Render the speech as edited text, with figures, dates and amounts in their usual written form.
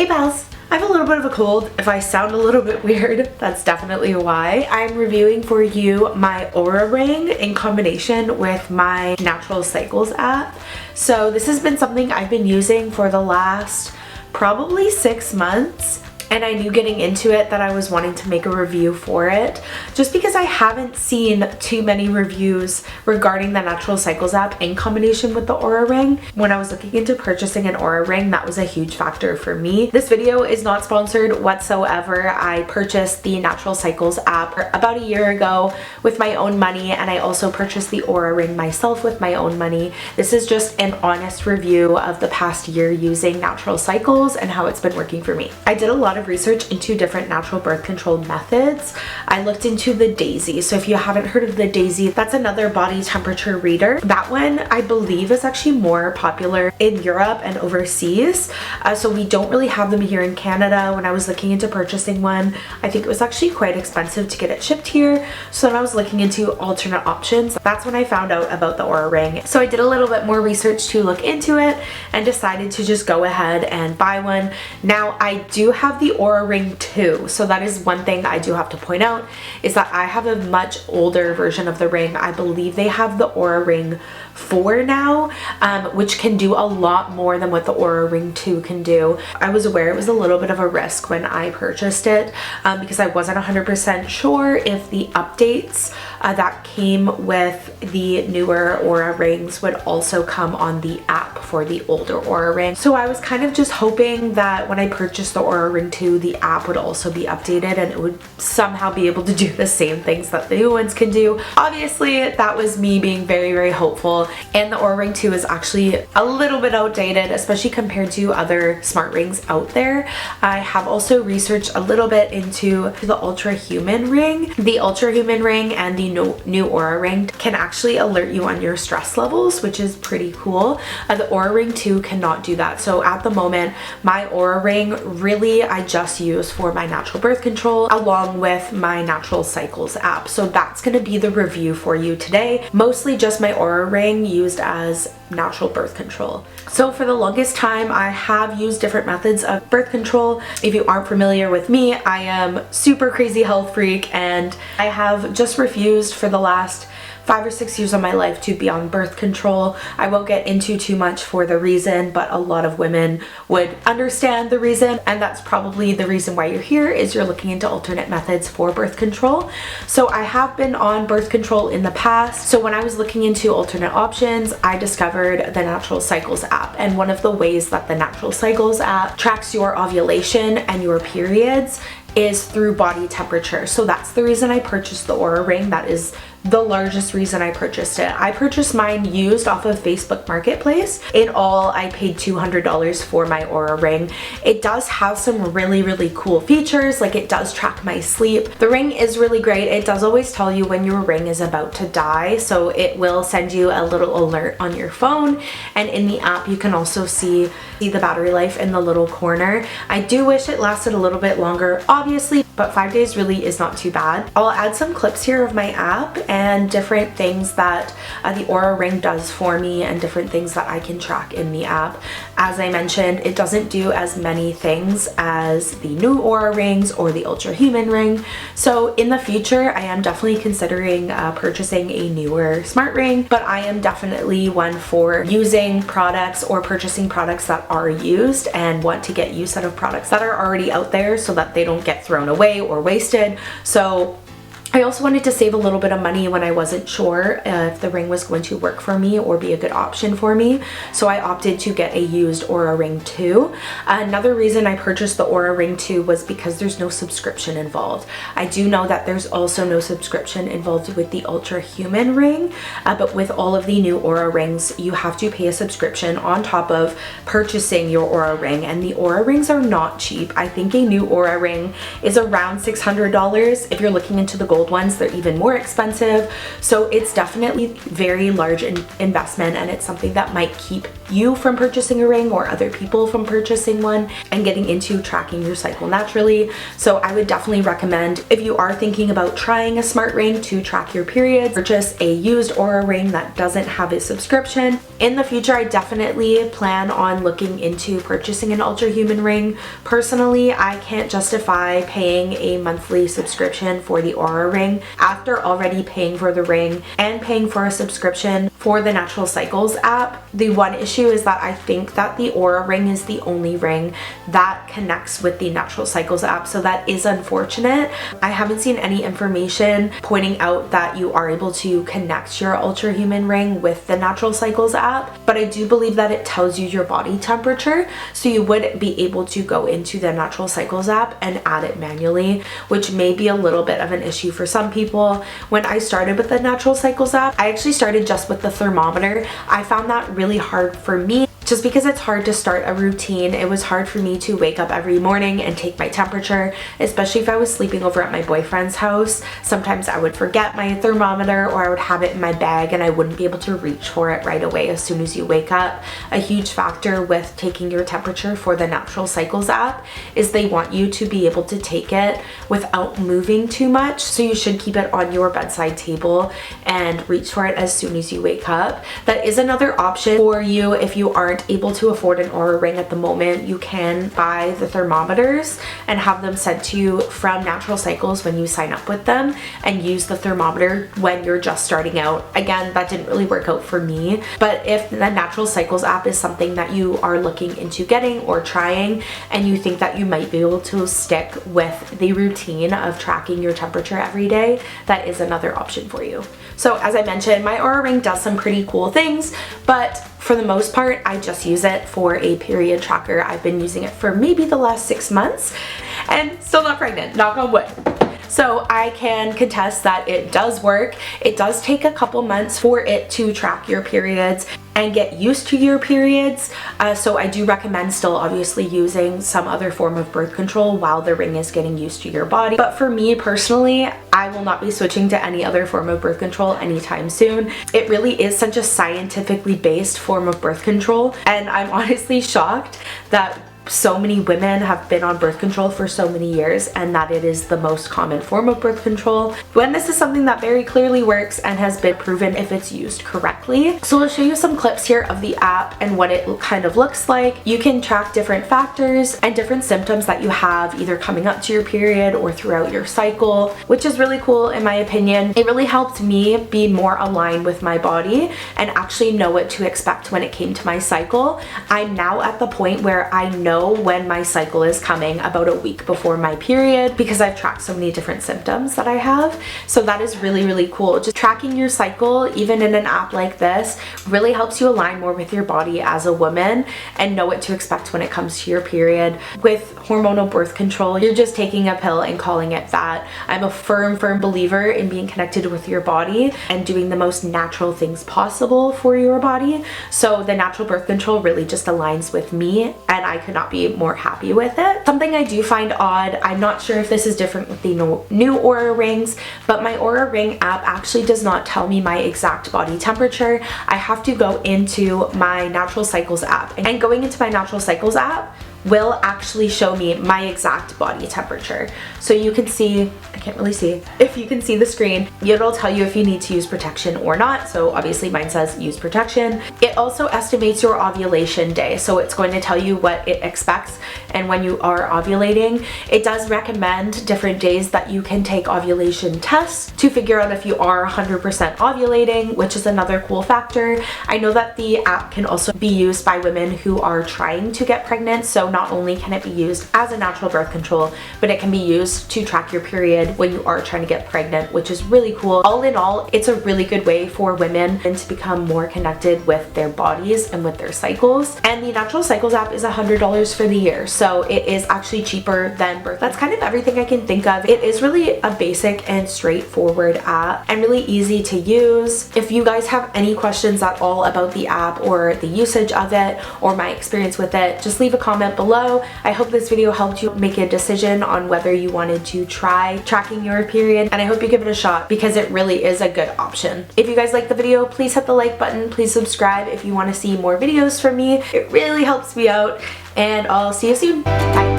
Hey pals! I have a little bit of a cold. If I sound a little bit weird, that's definitely why. I'm reviewing for you my Oura ring in combination with my Natural Cycles app. So this has been something I've been using for the last probably 6 months. And I knew getting into it that I was wanting to make a review for it, just because I haven't seen too many reviews regarding the Natural Cycles app in combination with the Oura ring. When I was looking into purchasing an Oura ring, that was a huge factor for me. This video is not sponsored whatsoever. I purchased the Natural Cycles app about a year ago with my own money, and I also purchased the Oura ring myself with my own money. This is just an honest review of the past year using Natural Cycles and how it's been working for me. I did a lot of research into different natural birth control methods. I looked into the Daisy. So if you haven't heard of the Daisy, that's another body temperature reader. That one I believe is actually more popular in Europe and overseas. So we don't really have them here in Canada. When I was looking into purchasing one, I think it was actually quite expensive to get it shipped here. So then I was looking into alternate options. That's when I found out about the Oura ring. So I did a little bit more research to look into it and decided to just go ahead and buy one. Now I do have the Oura ring 2, so that is one thing I do have to point out, is that I have a much older version of the ring. I believe they have the Oura ring 4 now, which can do a lot more than what the Oura ring 2 can do. I was aware it was a little bit of a risk when I purchased it because I wasn't 100% sure if the updates that came with the newer Oura rings would also come on the app for the older Oura ring. So I was kind of just hoping that when I purchased the Oura ring 2, the app would also be updated and it would somehow be able to do the same things that the new ones can do. Obviously, that was me being very, very hopeful. And the Oura ring 2 is actually a little bit outdated, especially compared to other smart rings out there. I have also researched a little bit into the Ultra Human ring. The Ultra Human ring and the new Oura ring can actually alert you on your stress levels, which is pretty cool. The Oura ring 2 cannot do that. So at the moment, my Oura ring really I just use for my natural birth control along with my Natural Cycles app. So that's going to be the review for you today. Mostly just my Oura ring used as natural birth control. So for the longest time, I have used different methods of birth control. If you aren't familiar with me, I am super crazy health freak, and I have just refused for the last 5 or 6 years of my life to be on birth control. I won't get into too much for the reason, but a lot of women would understand the reason, and that's probably the reason why you're here, is you're looking into alternate methods for birth control. So I have been on birth control in the past. So when I was looking into alternate options, I discovered the Natural Cycles app, and one of the ways that the Natural Cycles app tracks your ovulation and your periods is through body temperature. So that's the reason I purchased the Oura ring. That is the largest reason I purchased it. I purchased mine used off of Facebook Marketplace. In all, I paid $200 for my Oura ring. It does have some really, really cool features, like it does track my sleep. The ring is really great. It does always tell you when your ring is about to die, so it will send you a little alert on your phone, and in the app you can also see the battery life in the little corner. I do wish it lasted a little bit longer, obviously, but 5 days really is not too bad. I'll add some clips here of my app and different things that the Oura ring does for me and different things that I can track in the app. As I mentioned, it doesn't do as many things as the new Oura rings or the Ultra Human ring. So in the future, I am definitely considering purchasing a newer smart ring, but I am definitely one for using products or purchasing products that are used and want to get use out of products that are already out there so that they don't get thrown away or wasted. So I also wanted to save a little bit of money when I wasn't sure if the ring was going to work for me or be a good option for me. So I opted to get a used Oura ring 2. Another reason I purchased the Oura ring 2 was because there's no subscription involved. I do know that there's also no subscription involved with the Ultra Human ring, but with all of the new Oura rings, you have to pay a subscription on top of purchasing your Oura ring, and the Oura rings are not cheap. I think a new Oura ring is around $600 if you're looking into the gold gold ones, they're even more expensive. So it's definitely very large investment, and it's something that might keep you from purchasing a ring or other people from purchasing one and getting into tracking your cycle naturally. So I would definitely recommend, if you are thinking about trying a smart ring to track your periods, purchase a used Oura ring that doesn't have a subscription. In the future, I definitely plan on looking into purchasing an Ultra Human ring. Personally, I can't justify paying a monthly subscription for the Oura ring after already paying for the ring and paying for a subscription for the Natural Cycles app. The one issue is that I think that the Oura ring is the only ring that connects with the Natural Cycles app, so that is unfortunate. I haven't seen any information pointing out that you are able to connect your Ultra Human ring with the Natural Cycles app, but I do believe that it tells you your body temperature, so you would be able to go into the Natural Cycles app and add it manually, which may be a little bit of an issue for some people. When I started with the Natural Cycles app, I actually started just with the thermometer. I found that really hard for me, just because it's hard to start a routine. It was hard for me to wake up every morning and take my temperature, especially if I was sleeping over at my boyfriend's house. Sometimes I would forget my thermometer, or I would have it in my bag and I wouldn't be able to reach for it right away as soon as you wake up. A huge factor with taking your temperature for the Natural Cycles app is they want you to be able to take it without moving too much, so you should keep it on your bedside table and reach for it as soon as you wake up. That is another option for you if you aren't able to afford an Oura ring at the moment. You can buy the thermometers and have them sent to you from Natural Cycles when you sign up with them, and use the thermometer when you're just starting out. Again, that didn't really work out for me, but if the Natural Cycles app is something that you are looking into getting or trying, and you think that you might be able to stick with the routine of tracking your temperature every day, that is another option for you. So as I mentioned, my Oura ring does some pretty cool things, but for the most part, I just use it for a period tracker. I've been using it for maybe the last 6 months and still not pregnant, knock on wood. So I can contest that it does work. It does take a couple months for it to track your periods and get used to your periods. So I do recommend still obviously using some other form of birth control while the ring is getting used to your body. But for me personally, I will not be switching to any other form of birth control anytime soon. It really is such a scientifically based form of birth control, and I'm honestly shocked that so many women have been on birth control for so many years and that it is the most common form of birth control, when this is something that very clearly works and has been proven if it's used correctly. So I'll show you some clips here of the app and what it kind of looks like. You can track different factors and different symptoms that you have either coming up to your period or throughout your cycle, which is really cool in my opinion. It really helped me be more aligned with my body and actually know what to expect when it came to my cycle. I'm now at the point where I know when my cycle is coming about a week before my period, because I've tracked so many different symptoms that I have. So that is really, really cool. Just tracking your cycle, even in an app like this, really helps you align more with your body as a woman and know what to expect when it comes to your period. With hormonal birth control, you're just taking a pill and calling it that. I'm a firm believer in being connected with your body and doing the most natural things possible for your body. So the natural birth control really just aligns with me, and I could not be more happy with it. Something I do find odd, I'm not sure if this is different with the new Oura rings, but my Oura ring app actually does not tell me my exact body temperature. I have to go into my Natural Cycles app, and going into my Natural Cycles app will actually show me my exact body temperature. So you can see, I can't really see, if you can see the screen, it'll tell you if you need to use protection or not. So obviously mine says use protection. It also estimates your ovulation day. So it's going to tell you what it expects and when you are ovulating. It does recommend different days that you can take ovulation tests to figure out if you are 100% ovulating, which is another cool factor. I know that the app can also be used by women who are trying to get pregnant. So not only can it be used as a natural birth control, but it can be used to track your period when you are trying to get pregnant, which is really cool. All in all, it's a really good way for women to become more connected with their bodies and with their cycles. And the Natural Cycles app is $100 for the year, so it is actually cheaper than birth. That's kind of everything I can think of. It is really a basic and straightforward app and really easy to use. If you guys have any questions at all about the app or the usage of it or my experience with it, just leave a comment below below. I hope this video helped you make a decision on whether you wanted to try tracking your period, and I hope you give it a shot because it really is a good option. If you guys like the video, please hit the like button. Please subscribe if you want to see more videos from me. It really helps me out, and I'll see you soon. Bye.